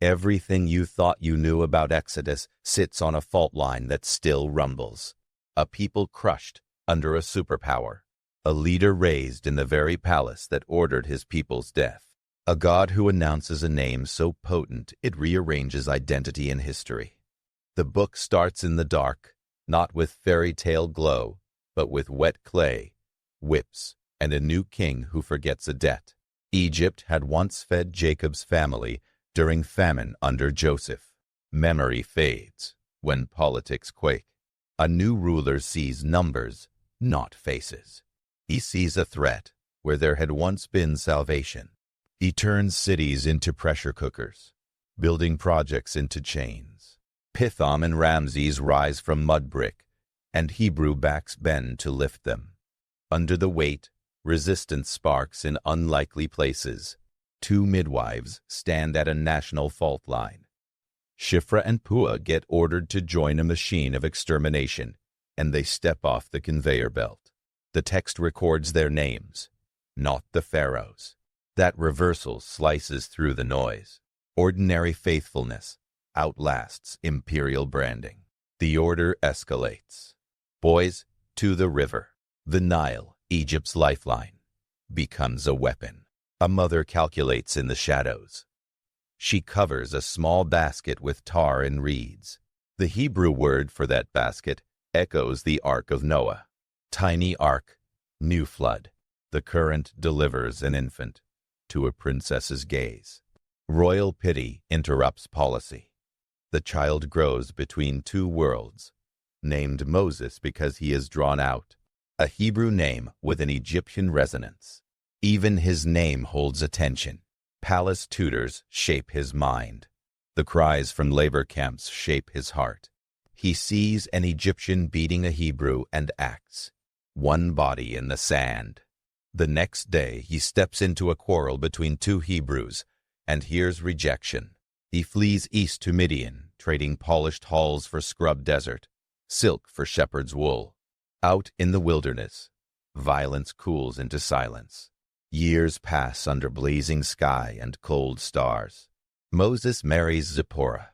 Everything you thought you knew about Exodus sits on a fault line that still rumbles. A people crushed under a superpower. A leader raised in the very palace that ordered his people's death. A God who announces a name so potent it rearranges identity and history. The book starts in the dark, not with fairy tale glow, but with wet clay, whips, and a new king who forgets a debt. Egypt had once fed Jacob's family during famine under Joseph. Memory fades when politics quake. A new ruler sees numbers, not faces. He sees a threat where there had once been salvation. He turns cities into pressure cookers, building projects into chains. Pithom and Ramses rise from mud brick, and Hebrew backs bend to lift them. Under the weight, resistance sparks in unlikely places. Two midwives stand at a national fault line. Shifra and Puah get ordered to join a machine of extermination, and they step off the conveyor belt. The text records their names, not the pharaohs. That reversal slices through the noise. Ordinary faithfulness outlasts imperial branding. The order escalates. Boys, to the river. The Nile, Egypt's lifeline, becomes a weapon. A mother calculates in the shadows. She covers a small basket with tar and reeds. The Hebrew word for that basket echoes the Ark of Noah. Tiny ark, new flood. The current delivers an infant to a princess's gaze. Royal pity interrupts policy. The child grows between two worlds, named Moses because he is drawn out, a Hebrew name with an Egyptian resonance. Even his name holds attention. Palace tutors shape his mind. The cries from labor camps shape his heart. He sees an Egyptian beating a Hebrew and acts. One body in the sand. The next day he steps into a quarrel between two Hebrews and hears rejection. He flees east to Midian, trading polished halls for scrub desert, silk for shepherd's wool. Out in the wilderness, violence cools into silence. Years pass under blazing sky and cold stars. Moses marries Zipporah,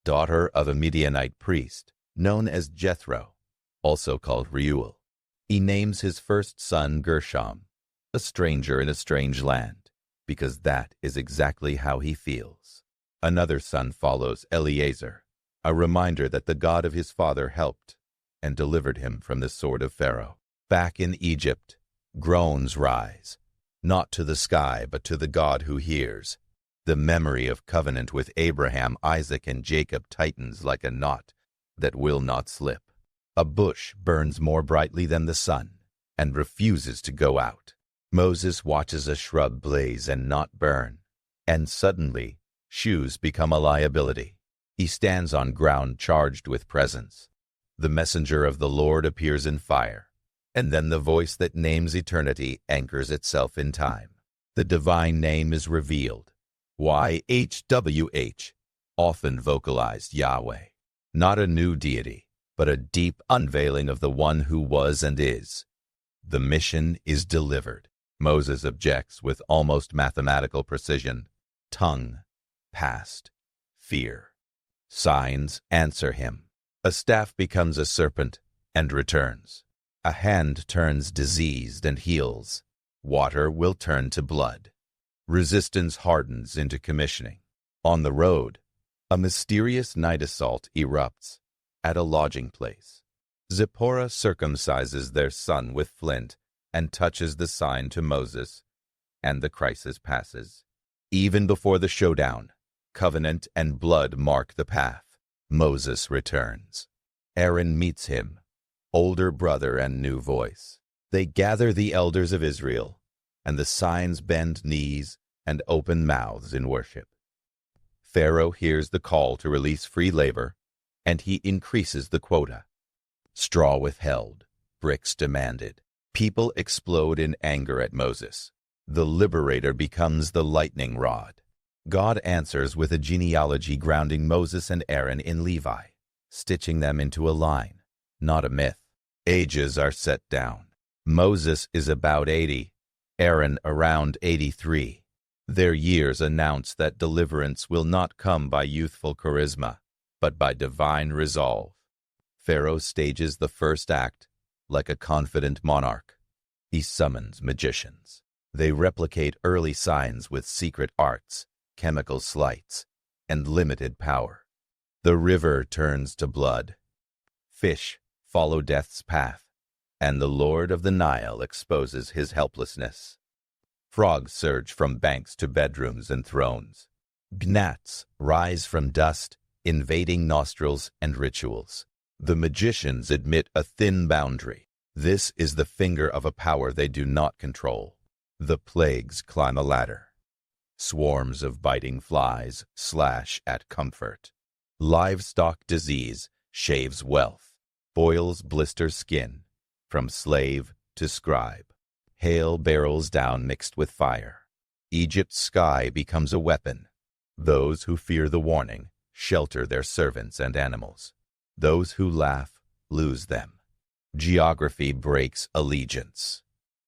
daughter of a Midianite priest known as Jethro, also called Reuel. He names his first son Gershom, a stranger in a strange land, because that is exactly how he feels. Another son follows, Eliezer, a reminder that the God of his father helped and delivered him from the sword of Pharaoh. Back in Egypt, groans rise, not to the sky but to the God who hears. The memory of covenant with Abraham, Isaac, and Jacob tightens like a knot that will not slip. A bush burns more brightly than the sun and refuses to go out. Moses watches a shrub blaze and not burn, and suddenly shoes become a liability. He stands on ground charged with presence. The messenger of the Lord appears in fire, and then the voice that names eternity anchors itself in time. The divine name is revealed. YHWH, often vocalized Yahweh. Not a new deity, but a deep unveiling of the one who was and is. The mission is delivered. Moses objects with almost mathematical precision. Tongue, past, fear. Signs answer him. A staff becomes a serpent and returns. A hand turns diseased and heals. Water will turn to blood. Resistance hardens into commissioning. On the road, a mysterious night assault erupts at a lodging place. Zipporah circumcises their son with flint and touches the sign to Moses, and the crisis passes. Even before the showdown, covenant and blood mark the path. Moses returns. Aaron meets him, older brother and new voice. They gather the elders of Israel, and the signs bend knees and open mouths in worship. Pharaoh hears the call to release free labor, and he increases the quota. Straw withheld, bricks demanded. People explode in anger at Moses. The liberator becomes the lightning rod. God answers with a genealogy grounding Moses and Aaron in Levi, stitching them into a line, not a myth. Ages are set down. Moses is about 80, Aaron around 83. Their years announce that deliverance will not come by youthful charisma, but by divine resolve. Pharaoh stages the first act like a confident monarch. He summons magicians. They replicate early signs with secret arts, chemical sleights, and limited power. The river turns to blood. Fish follow death's path, and the Lord of the Nile exposes his helplessness. Frogs surge from banks to bedrooms and thrones. Gnats rise from dust, invading nostrils and rituals. The magicians admit a thin boundary. This is the finger of a power they do not control. The plagues climb a ladder. Swarms of biting flies slash at comfort. Livestock disease shaves wealth. Boils blister skin, from slave to scribe. Hail barrels down mixed with fire. Egypt's sky becomes a weapon. Those who fear the warning shelter their servants and animals. Those who laugh lose them. Geography breaks allegiance.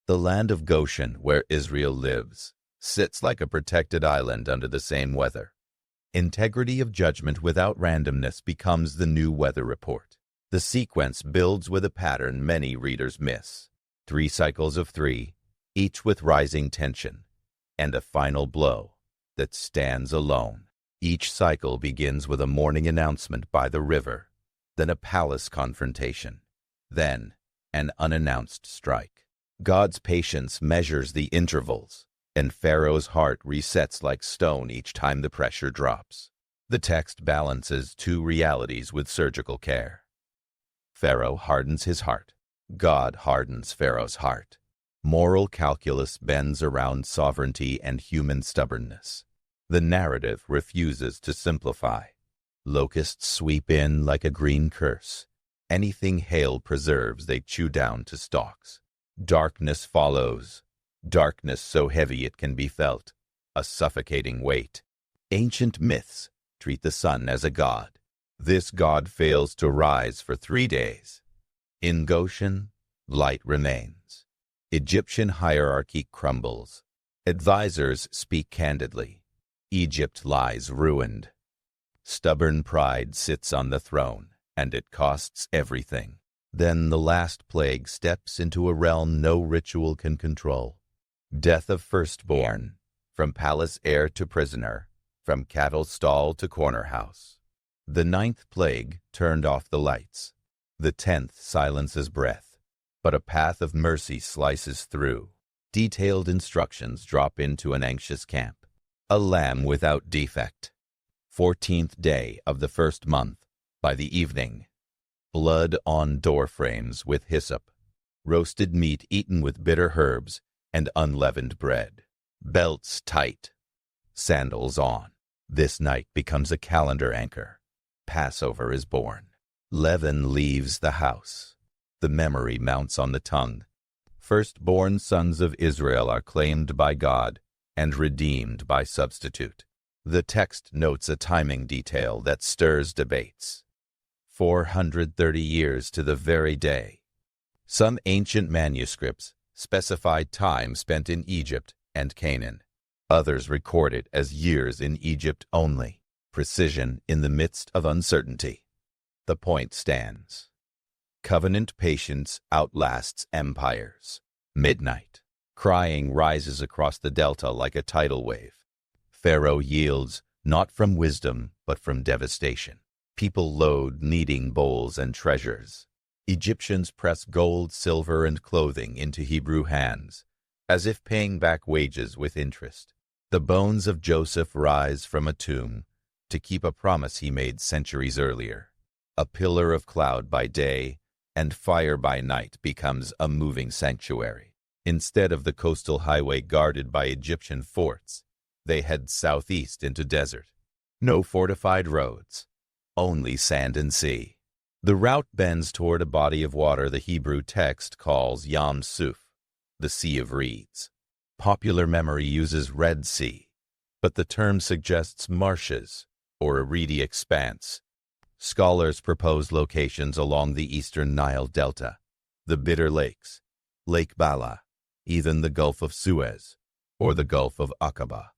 The land of Goshen, where Israel lives, sits like a protected island under the same weather. Integrity of judgment without randomness becomes the new weather report. The sequence builds with a pattern many readers miss. 3 cycles of 3, each with rising tension, and a final blow that stands alone. Each cycle begins with a morning announcement by the river, then a palace confrontation, then an unannounced strike. God's patience measures the intervals, and Pharaoh's heart resets like stone each time the pressure drops. The text balances 2 realities with surgical care. Pharaoh hardens his heart. God hardens Pharaoh's heart. Moral calculus bends around sovereignty and human stubbornness. The narrative refuses to simplify. Locusts sweep in like a green curse. Anything hail preserves they chew down to stalks. Darkness follows. Darkness so heavy it can be felt, a suffocating weight. Ancient myths treat the sun as a god. This god fails to rise for 3 days. In Goshen, light remains. Egyptian hierarchy crumbles. Advisors speak candidly. Egypt lies ruined. Stubborn pride sits on the throne, and it costs everything. Then the last plague steps into a realm no ritual can control. Death of firstborn, from palace heir to prisoner, from cattle stall to corner house. The 9th plague turned off the lights. The 10th silences breath, but a path of mercy slices through. Detailed instructions drop into an anxious camp. A lamb without defect. 14th day of the 1st month, by the evening. Blood on doorframes with hyssop. Roasted meat eaten with bitter herbs and unleavened bread. Belts tight. Sandals on. This night becomes a calendar anchor. Passover is born. Leaven leaves the house. The memory mounts on the tongue. Firstborn sons of Israel are claimed by God and redeemed by substitute. The text notes a timing detail that stirs debates. 430 years to the very day. Some ancient manuscripts specify time spent in Egypt and Canaan. Others record it as years in Egypt only. Precision in the midst of uncertainty. The point stands. Covenant patience outlasts empires. Midnight. Crying rises across the delta like a tidal wave. Pharaoh yields, not from wisdom, but from devastation. People load kneading bowls and treasures. Egyptians press gold, silver, and clothing into Hebrew hands, as if paying back wages with interest. The bones of Joseph rise from a tomb to keep a promise he made centuries earlier. A pillar of cloud by day and fire by night becomes a moving sanctuary. Instead of the coastal highway guarded by Egyptian forts, they head southeast into desert. No fortified roads, only sand and sea. The route bends toward a body of water the Hebrew text calls Yam Suf, the Sea of Reeds. Popular memory uses Red Sea, but the term suggests marshes or a reedy expanse. Scholars propose locations along the eastern Nile Delta, the Bitter Lakes, Lake Bala, even the Gulf of Suez, or the Gulf of Aqaba.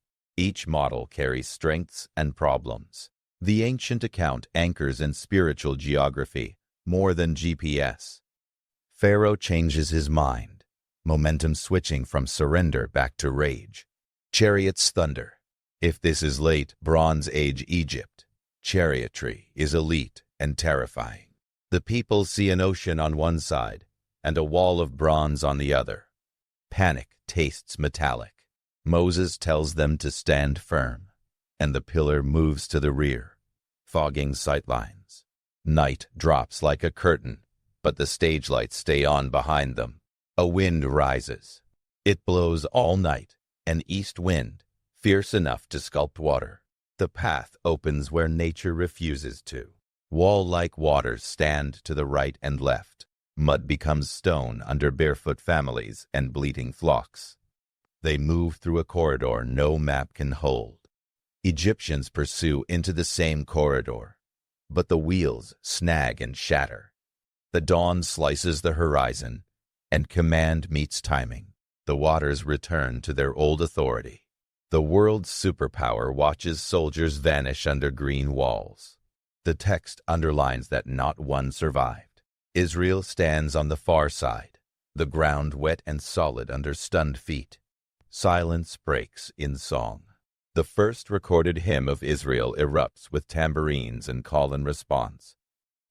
Each model carries strengths and problems. The ancient account anchors in spiritual geography more than GPS. Pharaoh changes his mind, momentum switching from surrender back to rage. Chariots thunder. If this is late Bronze Age Egypt, chariotry is elite and terrifying. The people see an ocean on one side and a wall of bronze on the other. Panic tastes metallic. Moses tells them to stand firm, and the pillar moves to the rear, fogging sightlines. Night drops like a curtain, but the stage lights stay on behind them. A wind rises. It blows all night, an east wind, fierce enough to sculpt water. The path opens where nature refuses to. Wall-like waters stand to the right and left. Mud becomes stone under barefoot families and bleating flocks. They move through a corridor no map can hold. Egyptians pursue into the same corridor, but the wheels snag and shatter. The dawn slices the horizon, and command meets timing. The waters return to their old authority. The world's superpower watches soldiers vanish under green walls. The text underlines that not one survived. Israel stands on the far side, the ground wet and solid under stunned feet. Silence breaks in song. The first recorded hymn of Israel erupts with tambourines and call and response.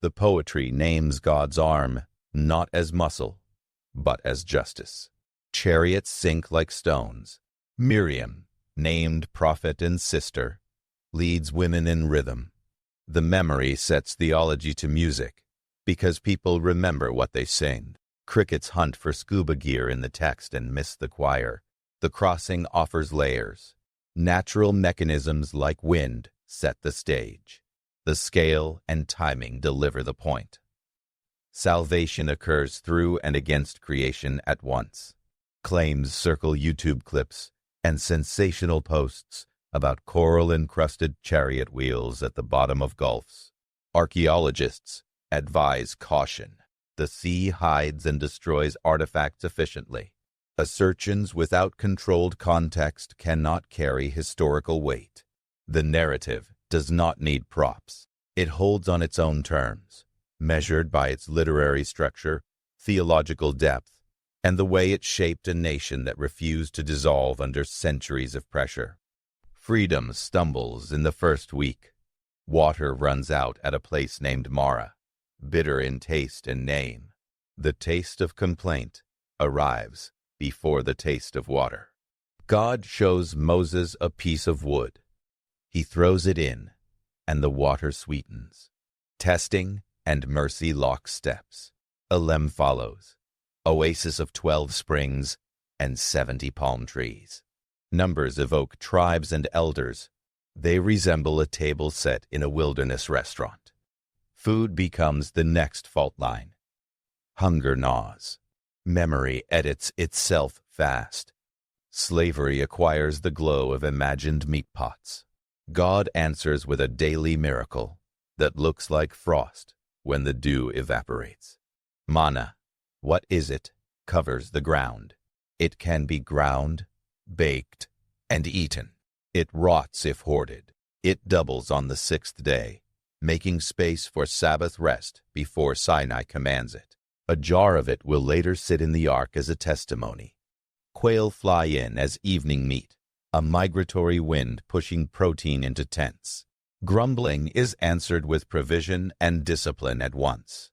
The poetry names God's arm not as muscle, but as justice. Chariots sink like stones. Miriam, named prophet and sister, leads women in rhythm. The memory sets theology to music, because people remember what they sing. Crickets hunt for scuba gear in the text and miss the choir. The crossing offers layers. Natural mechanisms like wind set the stage. The scale and timing deliver the point. Salvation occurs through and against creation at once. Claims circle YouTube clips and sensational posts about coral-encrusted chariot wheels at the bottom of gulfs. Archaeologists advise caution. The sea hides and destroys artifacts efficiently. Assertions without controlled context cannot carry historical weight. The narrative does not need props. It holds on its own terms, measured by its literary structure, theological depth, and the way it shaped a nation that refused to dissolve under centuries of pressure. Freedom stumbles in the first week. Water runs out at a place named Mara, bitter in taste and name. The taste of complaint arrives before the taste of water. God shows Moses a piece of wood. He throws it in, and the water sweetens. Testing and mercy lock steps. Elim follows. Oasis of 12 springs and 70 palm trees. Numbers evoke tribes and elders. They resemble a table set in a wilderness restaurant. Food becomes the next fault line. Hunger gnaws. Memory edits itself fast. Slavery acquires the glow of imagined meat pots. God answers with a daily miracle that looks like frost when the dew evaporates. Manna, what is it, covers the ground. It can be ground, baked, and eaten. It rots if hoarded. It doubles on the 6th day, making space for Sabbath rest before Sinai commands it. A jar of it will later sit in the ark as a testimony. Quail fly in as evening meat, a migratory wind pushing protein into tents. Grumbling is answered with provision and discipline at once.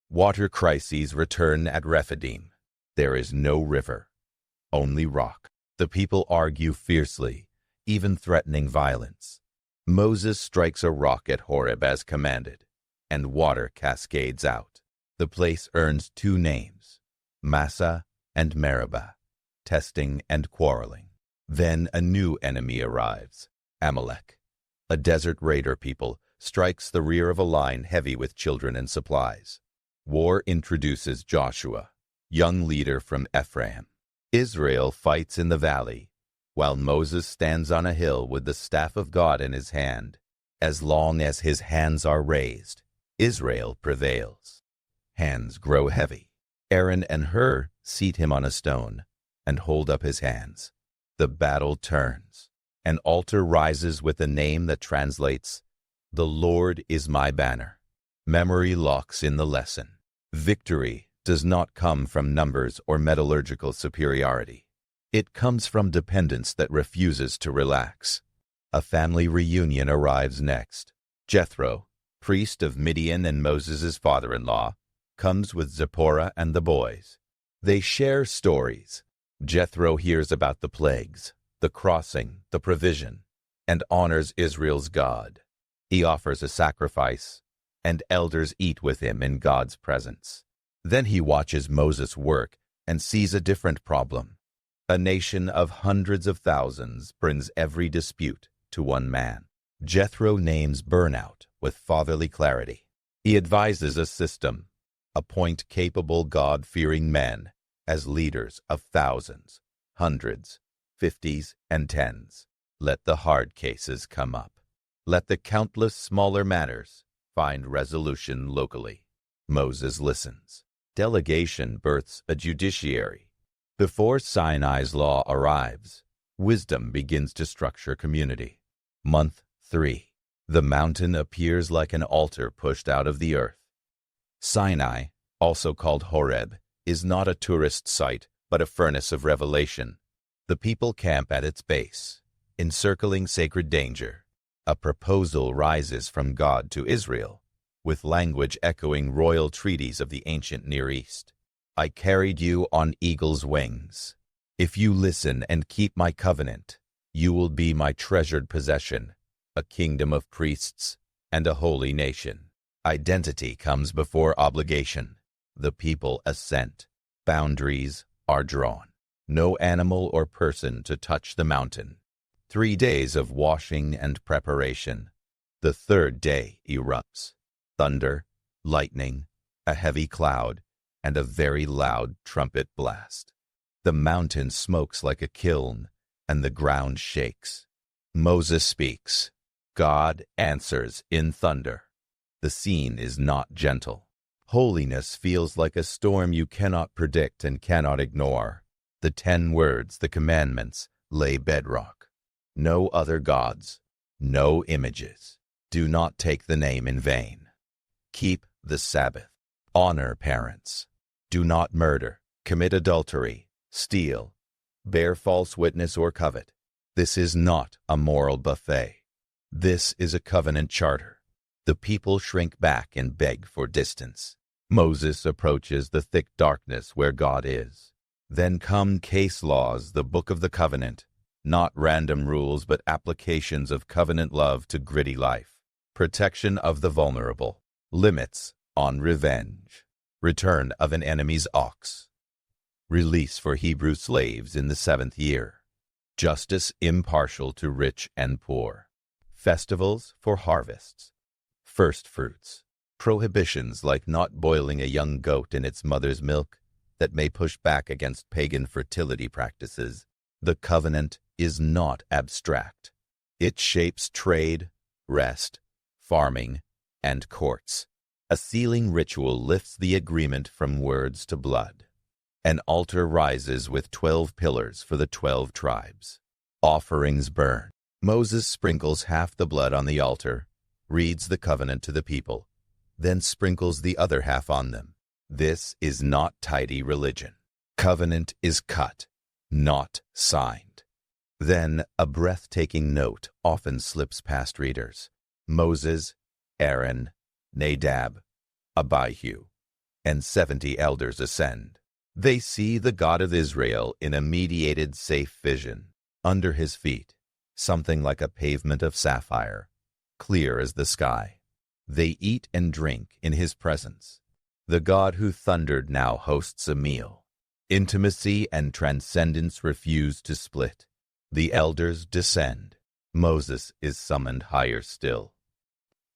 Water crises return at Rephidim. There is no river, only rock. The people argue fiercely, even threatening violence. Moses strikes a rock at Horeb as commanded, and water cascades out. The place earns 2 names, Massa and Meribah, testing and quarreling. Then a new enemy arrives, Amalek. A desert raider people strikes the rear of a line heavy with children and supplies. War introduces Joshua, young leader from Ephraim. Israel fights in the valley, while Moses stands on a hill with the staff of God in his hand. As long as his hands are raised, Israel prevails. Hands grow heavy. Aaron and Hur seat him on a stone and hold up his hands. The battle turns, An altar rises with a name that translates, "The Lord is my banner." Memory locks in the lesson. Victory does not come from numbers or metallurgical superiority. It comes from dependence that refuses to relax. A family reunion arrives next. Jethro, priest of Midian and Moses' father-in-law, comes with Zipporah and the boys. They share stories. Jethro hears about the plagues, the crossing, the provision, and honors Israel's God. He offers a sacrifice, and elders eat with him in God's presence. Then he watches Moses work and sees a different problem. A nation of hundreds of thousands brings every dispute to one man. Jethro names burnout with fatherly clarity. He advises a system: appoint capable God-fearing men as leaders of thousands, hundreds, fifties, and tens. Let the hard cases come up. Let the countless smaller matters find resolution locally. Moses listens. Delegation births a judiciary. Before Sinai's law arrives, wisdom begins to structure community. Month 3. The mountain appears like an altar pushed out of the earth. Sinai, also called Horeb, is not a tourist site, but a furnace of revelation. The people camp at its base, encircling sacred danger. A proposal rises from God to Israel, with language echoing royal treaties of the ancient Near East. I carried you on eagle's wings. If you listen and keep my covenant, you will be my treasured possession, a kingdom of priests and a holy nation. Identity comes before obligation. The people assent. Boundaries are drawn. No animal or person to touch the mountain. 3 days of washing and preparation. The third day erupts. Thunder, lightning, a heavy cloud, and a very loud trumpet blast. The mountain smokes like a kiln, and the ground shakes. Moses speaks. God answers in thunder. The scene is not gentle. Holiness feels like a storm you cannot predict and cannot ignore. The 10 words, the commandments, lay bedrock. No other gods, no images. Do not take the name in vain. Keep the Sabbath. Honor parents. Do not murder, commit adultery, steal, bear false witness or covet. This is not a moral buffet. This is a covenant charter. The people shrink back and beg for distance. Moses approaches the thick darkness where God is. Then come case laws, the book of the covenant. Not random rules, but applications of covenant love to gritty life. Protection of the vulnerable. Limits on revenge. Return of an enemy's ox. Release for Hebrew slaves in the 7th year. Justice impartial to rich and poor. Festivals for harvests. First fruits. Prohibitions like not boiling a young goat in its mother's milk that may push back against pagan fertility practices. The covenant is not abstract. It shapes trade, rest, farming, and courts. A sealing ritual lifts the agreement from words to blood. An altar rises with 12 pillars for the 12 tribes. Offerings burn. Moses sprinkles half the blood on the altar, reads the covenant to the people, then sprinkles the other half on them. This is not tidy religion. Covenant is cut, not signed. Then a breathtaking note often slips past readers. Moses, Aaron, Nadab, Abihu, and 70 elders ascend. They see the God of Israel in a mediated safe vision. Under his feet, something like a pavement of sapphire, clear as the sky. They eat and drink in his presence. The God who thundered now hosts a meal. Intimacy and transcendence refuse to split. The elders descend. Moses is summoned higher still.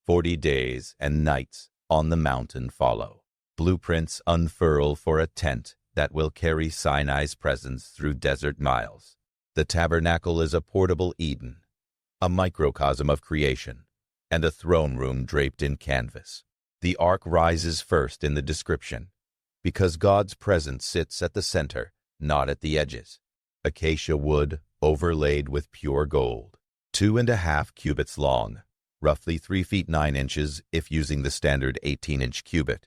40 days and nights on the mountain follow. Blueprints unfurl for a tent that will carry Sinai's presence through desert miles. The tabernacle is a portable Eden, a microcosm of creation, and a throne room draped in canvas. The ark rises first in the description, because God's presence sits at the center, not at the edges. Acacia wood overlaid with pure gold. 2.5 cubits long, roughly 3 feet 9 inches if using the standard 18-inch cubit,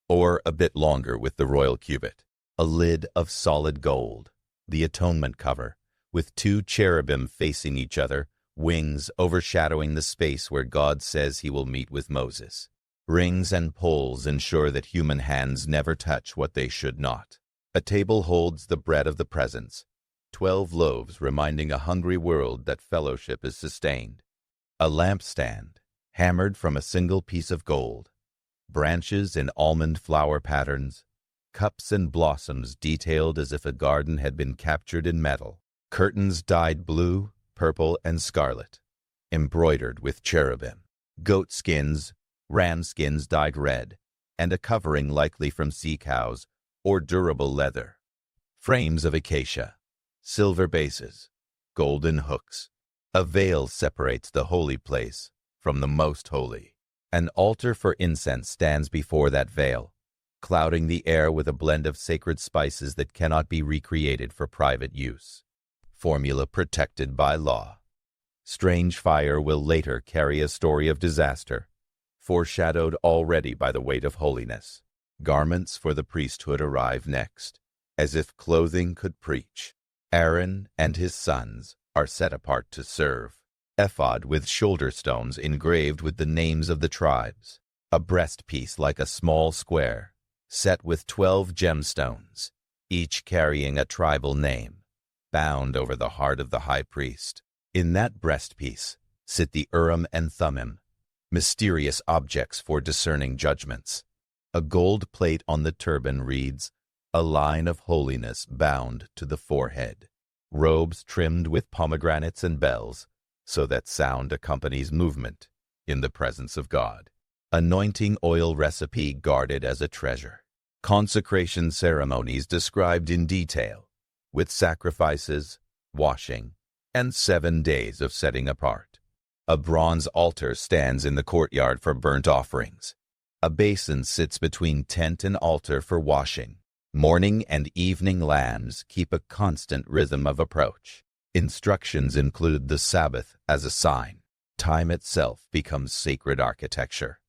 or a bit longer with the royal cubit. A lid of solid gold, the atonement cover, with 2 cherubim facing each other, wings overshadowing the space where God says he will meet with Moses. Rings and poles ensure that human hands never touch what they should not. A table holds the bread of the presence, 12 loaves reminding a hungry world that fellowship is sustained. A lampstand, hammered from a single piece of gold. Branches in almond flower patterns. Cups and blossoms detailed as if a garden had been captured in metal. Curtains dyed blue, purple, and scarlet, embroidered with cherubim. Goat skins, ram skins dyed red, and a covering likely from sea cows or durable leather. Frames of acacia, silver bases, golden hooks. A veil separates the holy place from the most holy. An altar for incense stands before that veil, clouding the air with a blend of sacred spices that cannot be recreated for private use. Formula protected by law. Strange fire will later carry a story of disaster, foreshadowed already by the weight of holiness. Garments for the priesthood arrive next, as if clothing could preach. Aaron and his sons are set apart to serve. Ephod with shoulder stones engraved with the names of the tribes. A breastpiece like a small square, set with 12 gemstones, each carrying a tribal name, bound over the heart of the high priest. In that breastpiece sit the Urim and Thummim, mysterious objects for discerning judgments. A gold plate on the turban reads, "A line of holiness bound to the forehead." Robes trimmed with pomegranates and bells, so that sound accompanies movement in the presence of God. Anointing oil recipe guarded as a treasure. Consecration ceremonies described in detail, with sacrifices, washing, and 7 days of setting apart. A bronze altar stands in the courtyard for burnt offerings. A basin sits between tent and altar for washing. Morning and evening lambs keep a constant rhythm of approach. Instructions include the Sabbath as a sign. Time itself becomes sacred architecture.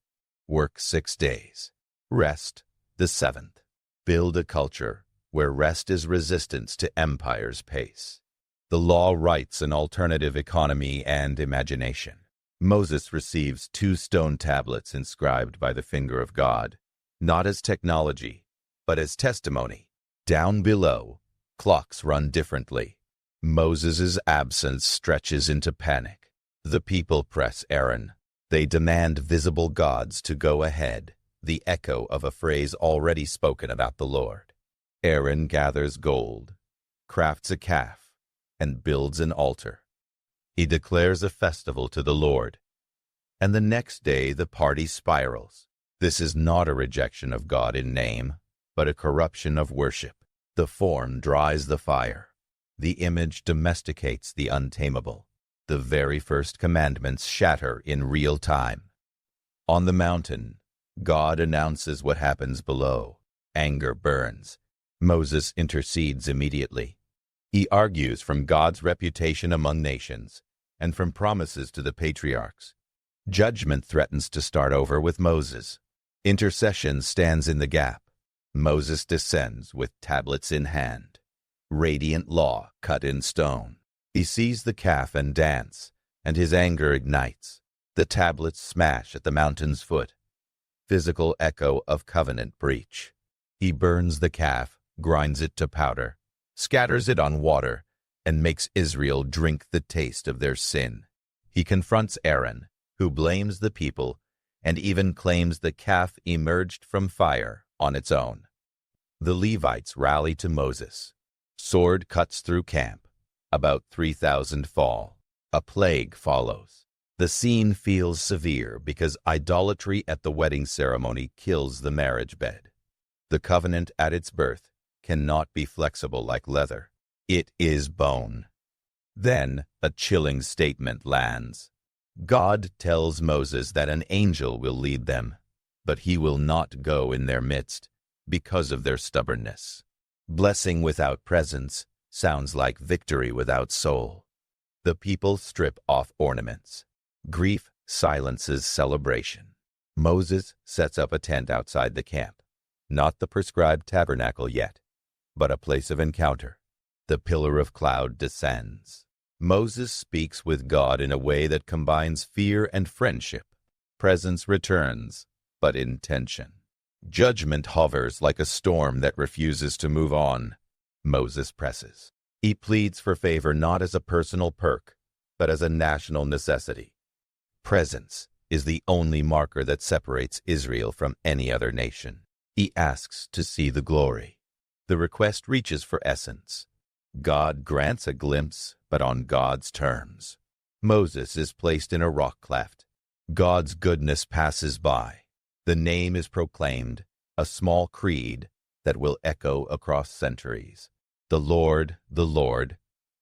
Work 6 days. Rest the 7th. Build a culture where rest is resistance to empire's pace. The law writes an alternative economy and imagination. Moses receives 2 stone tablets inscribed by the finger of God, not as technology, but as testimony. Down below, clocks run differently. Moses' absence stretches into panic. The people press Aaron. They demand visible gods to go ahead, the echo of a phrase already spoken about the Lord. Aaron gathers gold, crafts a calf, and builds an altar. He declares a festival to the Lord. And the next day the party spirals. This is not a rejection of God in name, but a corruption of worship. The form dries the fire. The image domesticates the untamable. The very first commandments shatter in real time. On the mountain, God announces what happens below. Anger burns. Moses intercedes immediately. He argues from God's reputation among nations and from promises to the patriarchs. Judgment threatens to start over with Moses. Intercession stands in the gap. Moses descends with tablets in hand. Radiant law cut in stone. He sees the calf and dance, and his anger ignites. The tablets smash at the mountain's foot. Physical echo of covenant breach. He burns the calf, grinds it to powder, scatters it on water, and makes Israel drink the taste of their sin. He confronts Aaron, who blames the people and even claims the calf emerged from fire on its own. The Levites rally to Moses. Sword cuts through camp. About 3,000 fall. A plague follows. The scene feels severe because idolatry at the wedding ceremony kills the marriage bed. The covenant at its birth cannot be flexible like leather. It is bone. Then a chilling statement lands. God tells Moses that an angel will lead them, but he will not go in their midst because of their stubbornness. Blessing without presence sounds like victory without soul. The people strip off ornaments. Grief silences celebration. Moses sets up a tent outside the camp. Not the prescribed tabernacle yet, but a place of encounter. The pillar of cloud descends. Moses speaks with God in a way that combines fear and friendship. Presence returns, but in tension. Judgment hovers like a storm that refuses to move on. Moses presses. He pleads for favor not as a personal perk, but as a national necessity. Presence is the only marker that separates Israel from any other nation. He asks to see the glory. The request reaches for essence. God grants a glimpse, but on God's terms. Moses is placed in a rock cleft. God's goodness passes by. The name is proclaimed, a small creed that will echo across centuries. The Lord,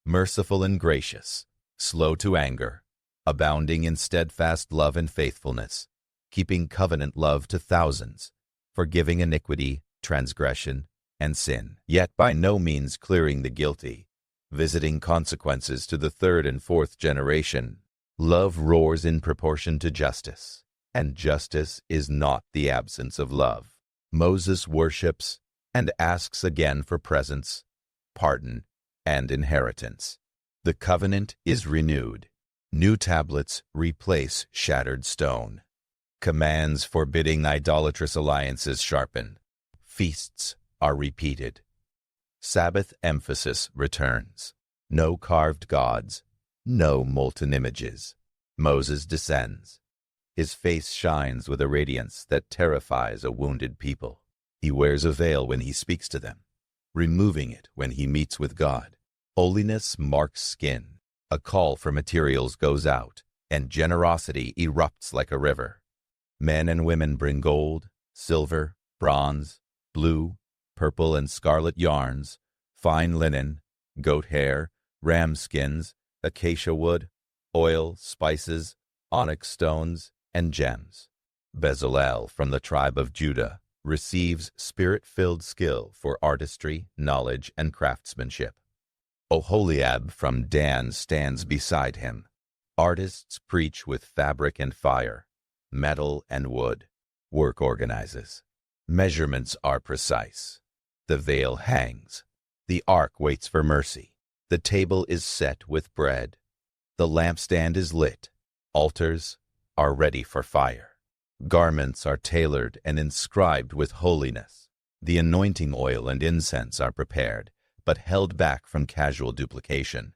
merciful and gracious, slow to anger, abounding in steadfast love and faithfulness, keeping covenant love to thousands, forgiving iniquity, transgression, and sin, yet by no means clearing the guilty, visiting consequences to the third and fourth generation. Love roars in proportion to justice, and justice is not the absence of love. Moses worships and asks again for presence, pardon, and inheritance. The covenant is renewed. New tablets replace shattered stone. Commands forbidding idolatrous alliances sharpen. Feasts are repeated. Sabbath emphasis returns. No carved gods, no molten images. Moses descends. His face shines with a radiance that terrifies a wounded people. He wears a veil when he speaks to them, removing it when he meets with God. Holiness marks skin. A call for materials goes out, and generosity erupts like a river. Men and women bring gold, silver, bronze, blue, purple, and scarlet yarns, fine linen, goat hair, ram skins, acacia wood, oil, spices, onyx stones, and gems. Bezalel from the tribe of Judah receives spirit-filled skill for artistry, knowledge, and craftsmanship. Oholiab from Dan stands beside him. Artists preach with fabric and fire, metal and wood. Work organizes. Measurements are precise. The veil hangs. The ark waits for mercy. The table is set with bread. The lampstand is lit. Altars are ready for fire. Garments are tailored and inscribed with holiness. The anointing oil and incense are prepared, but held back from casual duplication.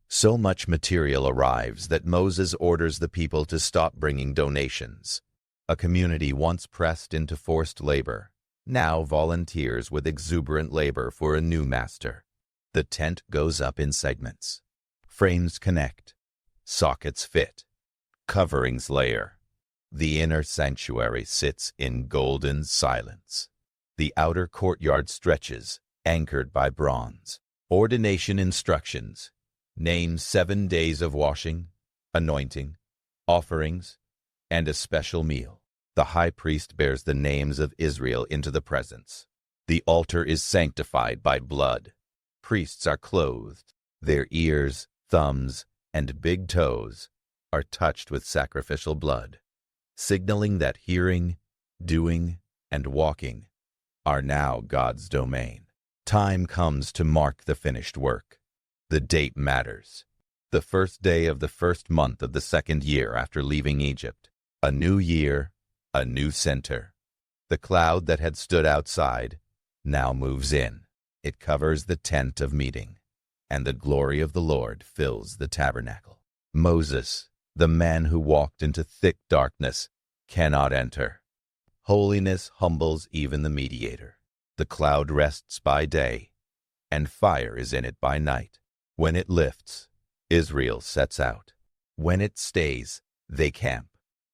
So much material arrives that Moses orders the people to stop bringing donations. A community once pressed into forced labor, now volunteers with exuberant labor for a new master. The tent goes up in segments. Frames connect. Sockets fit. Coverings layer. The inner sanctuary sits in golden silence. The outer courtyard stretches, anchored by bronze. Ordination instructions. Name 7 days of washing, anointing, offerings, and a special meal. The high priest bears the names of Israel into the presence. The altar is sanctified by blood. Priests are clothed. Their ears, thumbs, and big toes are touched with sacrificial blood, signaling that hearing, doing, and walking are now God's domain. Time comes to mark the finished work. The date matters. The first day of the first month of the second year after leaving Egypt. A new year, a new center. The cloud that had stood outside now moves in. It covers the tent of meeting, and the glory of the Lord fills the tabernacle. Moses, the man who walked into thick darkness, cannot enter. Holiness humbles even the mediator. The cloud rests by day, and fire is in it by night. When it lifts, Israel sets out. When it stays, they camp.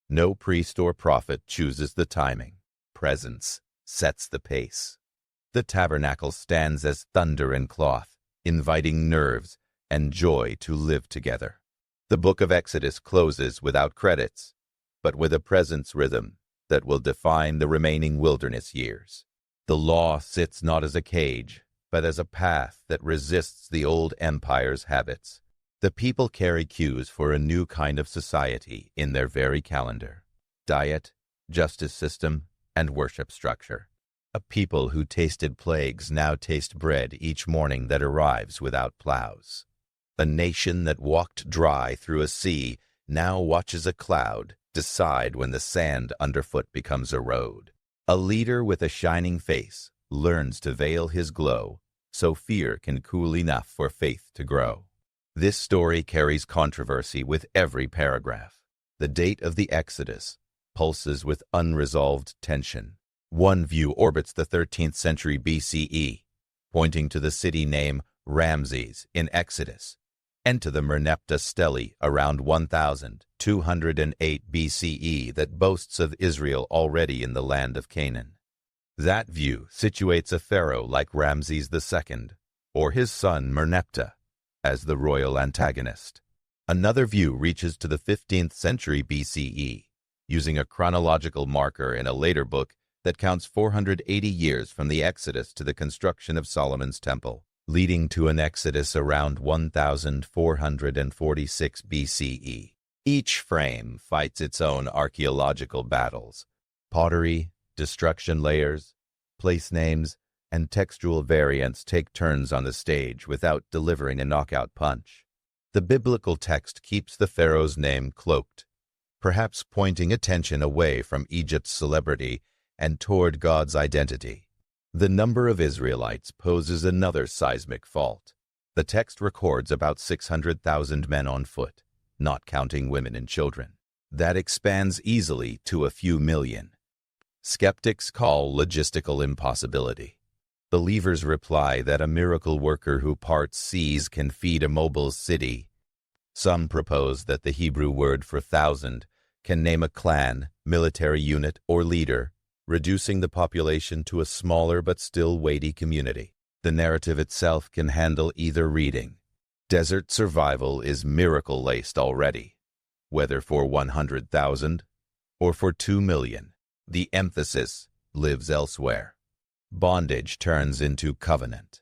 No priest or prophet chooses the timing. Presence sets the pace. The tabernacle stands as thunder and cloth, inviting nerves and joy to live together. The book of Exodus closes without credits, but with a presence rhythm that will define the remaining wilderness years. The law sits not as a cage, but as a path that resists the old empire's habits. The people carry cues for a new kind of society in their very calendar: diet, justice system, and worship structure. A people who tasted plagues now taste bread each morning that arrives without plows. A nation that walked dry through a sea now watches a cloud decide when the sand underfoot becomes a road. A leader with a shining face learns to veil his glow so fear can cool enough for faith to grow. This story carries controversy with every paragraph. The date of the Exodus pulses with unresolved tension. One view orbits the 13th century BCE, pointing to the city name Ramses in Exodus, and to the Merneptah Stele around 1208 BCE that boasts of Israel already in the land of Canaan. That view situates a pharaoh like Ramses II, or his son Merneptah, as the royal antagonist. Another view reaches to the 15th century BCE, using a chronological marker in a later book that counts 480 years from the Exodus to the construction of Solomon's Temple, leading to an Exodus around 1446 BCE. Each frame fights its own archaeological battles. Pottery, destruction layers, place names, and textual variants take turns on the stage without delivering a knockout punch. The biblical text keeps the pharaoh's name cloaked, perhaps pointing attention away from Egypt's celebrity and toward God's identity. The number of Israelites poses another seismic fault. The text records about 600,000 men on foot, not counting women and children. That expands easily to a few million. Skeptics call logistical impossibility. Believers reply that a miracle worker who parts seas can feed a mobile city. Some propose that the Hebrew word for thousand can name a clan, military unit, or leader, reducing the population to a smaller but still weighty community. The narrative itself can handle either reading. Desert survival is miracle-laced already, whether for 100,000 or for 2 million. The emphasis lives elsewhere. Bondage turns into covenant.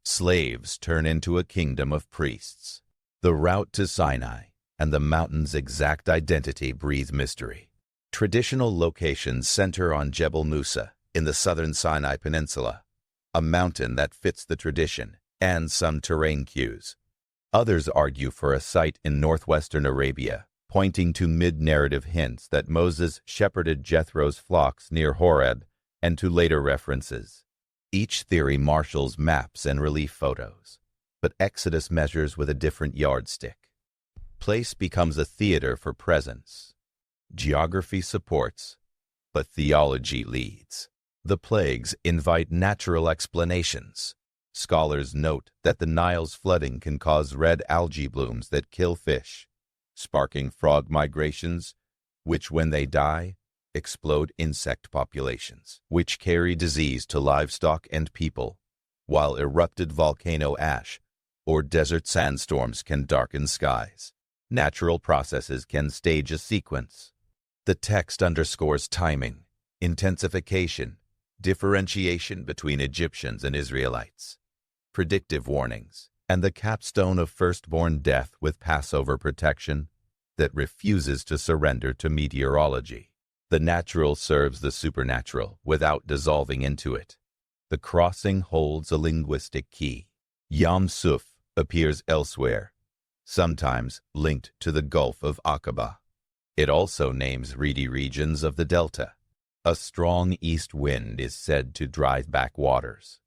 Slaves turn into a kingdom of priests. The route to Sinai and the mountain's exact identity breathe mystery. Traditional locations center on Jebel Musa in the southern Sinai Peninsula, a mountain that fits the tradition, and some terrain cues. Others argue for a site in northwestern Arabia, pointing to mid-narrative hints that Moses shepherded Jethro's flocks near Horeb, and to later references. Each theory marshals maps and relief photos, but Exodus measures with a different yardstick. Place becomes a theater for presence. Geography supports, but theology leads. The plagues invite natural explanations. Scholars note that the Nile's flooding can cause red algae blooms that kill fish, sparking frog migrations, which, when they die, explode insect populations, which carry disease to livestock and people, while erupted volcano ash or desert sandstorms can darken skies. Natural processes can stage a sequence. The text underscores timing, intensification, differentiation between Egyptians and Israelites, predictive warnings, and the capstone of firstborn death with Passover protection that refuses to surrender to meteorology. The natural serves the supernatural without dissolving into it. The crossing holds a linguistic key. Yam Suf appears elsewhere, sometimes linked to the Gulf of Aqaba. It also names reedy regions of the delta. A strong east wind is said to drive back waters.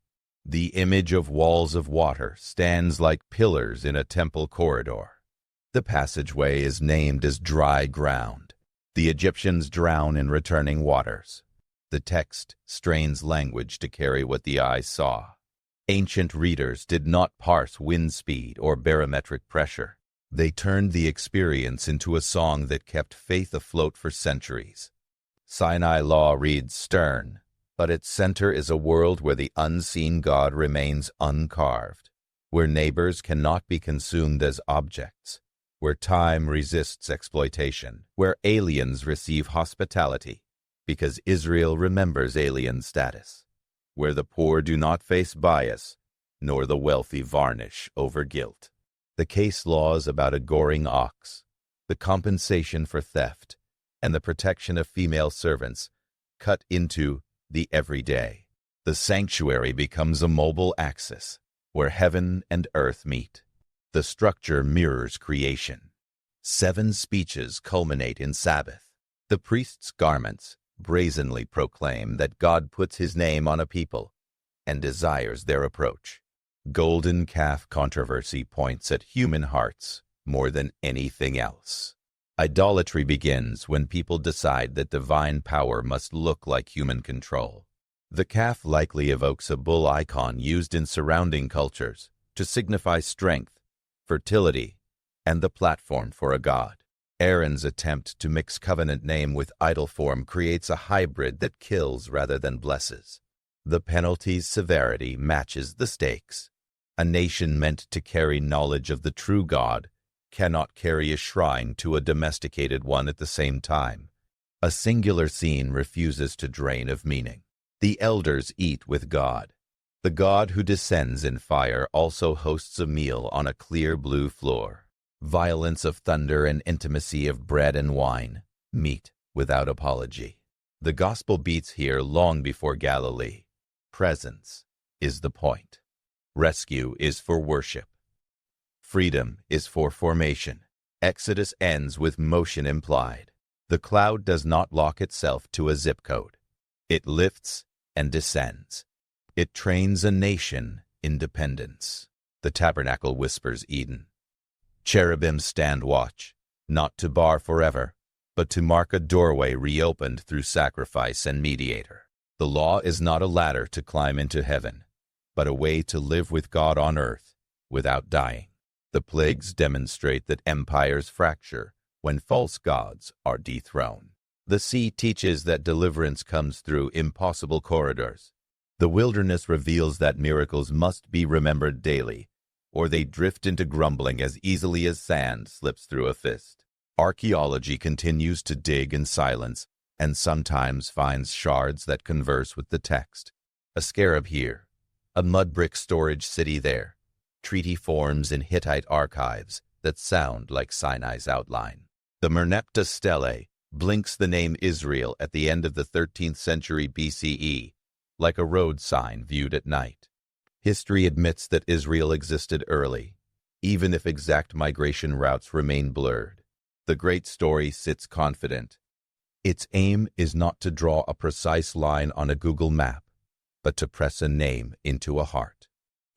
The image of walls of water stands like pillars in a temple corridor. The passageway is named as dry ground. The Egyptians drown in returning waters. The text strains language to carry what the eye saw. Ancient readers did not parse wind speed or barometric pressure. They turned the experience into a song that kept faith afloat for centuries. Sinai law reads stern, but its center is a world where the unseen God remains uncarved, where neighbors cannot be consumed as objects, where time resists exploitation, where aliens receive hospitality because Israel remembers alien status, where the poor do not face bias, nor the wealthy varnish over guilt. the case laws about a goring ox, the compensation for theft, and the protection of female servants cut into the everyday. The sanctuary becomes a mobile axis where heaven and earth meet. The structure mirrors creation. 7 speeches culminate in Sabbath. The priest's garments brazenly proclaim that God puts his name on a people and desires their approach. Golden calf controversy points at human hearts more than anything else. Idolatry begins when people decide that divine power must look like human control. The calf likely evokes a bull icon used in surrounding cultures to signify strength, fertility, and the platform for a god. Aaron's attempt to mix covenant name with idol form creates a hybrid that kills rather than blesses. The penalty's severity matches the stakes. A nation meant to carry knowledge of the true God cannot carry a shrine to a domesticated one at the same time. A singular scene refuses to drain of meaning. The elders eat with God. The God who descends in fire also hosts a meal on a clear blue floor. Violence of thunder and intimacy of bread and wine meet without apology. The gospel beats here long before Galilee. Presence is the point. Rescue is for worship. Freedom is for formation. Exodus ends with motion implied. The cloud does not lock itself to a zip code. It lifts and descends. It trains a nation in dependence. The tabernacle whispers Eden. Cherubim stand watch, not to bar forever, but to mark a doorway reopened through sacrifice and mediator. The law is not a ladder to climb into heaven, but a way to live with God on earth without dying. The plagues demonstrate that empires fracture when false gods are dethroned. The sea teaches that deliverance comes through impossible corridors. The wilderness reveals that miracles must be remembered daily, or they drift into grumbling as easily as sand slips through a fist. Archaeology continues to dig in silence, and sometimes finds shards that converse with the text. A scarab here, a mud brick storage city there, treaty forms in Hittite archives that sound like Sinai's outline. The Merneptah stele blinks the name Israel at the end of the 13th century BCE, like a road sign viewed at night. History admits that Israel existed early, even if exact migration routes remain blurred. The great story sits confident. Its aim is not to draw a precise line on a Google map, but to press a name into a heart.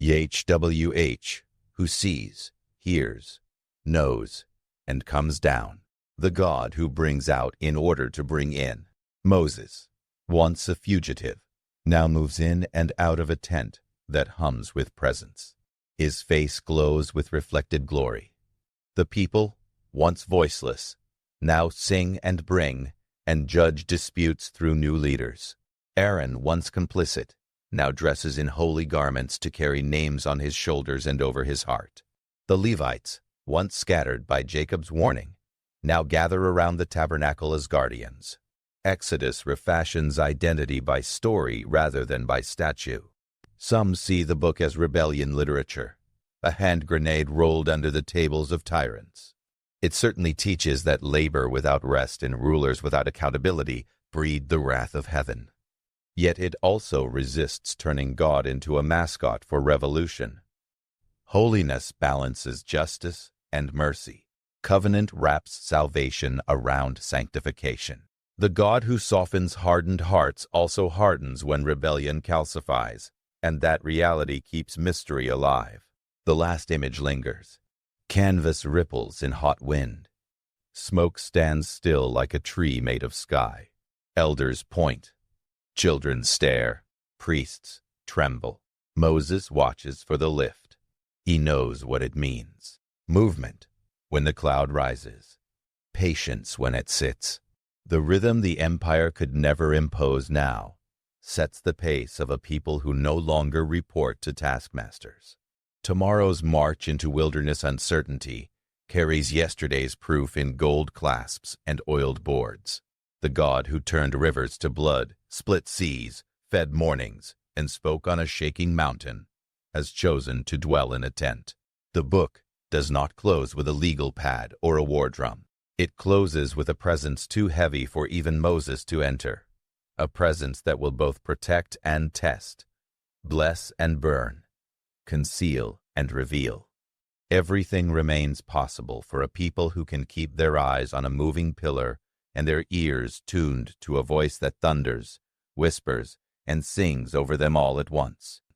YHWH, who sees, hears, knows, and comes down. The God who brings out in order to bring in. Moses, once a fugitive, now moves in and out of a tent that hums with presence. His face glows with reflected glory. The people, once voiceless, now sing and bring and judge disputes through new leaders. Aaron, once complicit, now dresses in holy garments to carry names on his shoulders and over his heart. The Levites, once scattered by Jacob's warning, now gather around the tabernacle as guardians. Exodus refashions identity by story rather than by statue. Some see the book as rebellion literature, a hand grenade rolled under the tables of tyrants. It certainly teaches that labor without rest and rulers without accountability breed the wrath of heaven. Yet it also resists turning God into a mascot for revolution. Holiness balances justice and mercy. Covenant wraps salvation around sanctification. The God who softens hardened hearts also hardens when rebellion calcifies, and that reality keeps mystery alive. The last image lingers. Canvas ripples in hot wind. Smoke stands still like a tree made of sky. Elders point. Children stare. Priests tremble. Moses watches for the lift. He knows what it means. Movement when the cloud rises. Patience when it sits. The rhythm the empire could never impose now sets the pace of a people who no longer report to taskmasters. Tomorrow's march into wilderness uncertainty carries yesterday's proof in gold clasps and oiled boards. The God who turned rivers to blood, split seas, fed mornings, and spoke on a shaking mountain has chosen to dwell in a tent. The book does not close with a legal pad or a war drum. It closes with a presence too heavy for even Moses to enter, a presence that will both protect and test, bless and burn, conceal and reveal. Everything remains possible for a people who can keep their eyes on a moving pillar and their ears tuned to a voice that thunders, whispers, and sings over them all at once.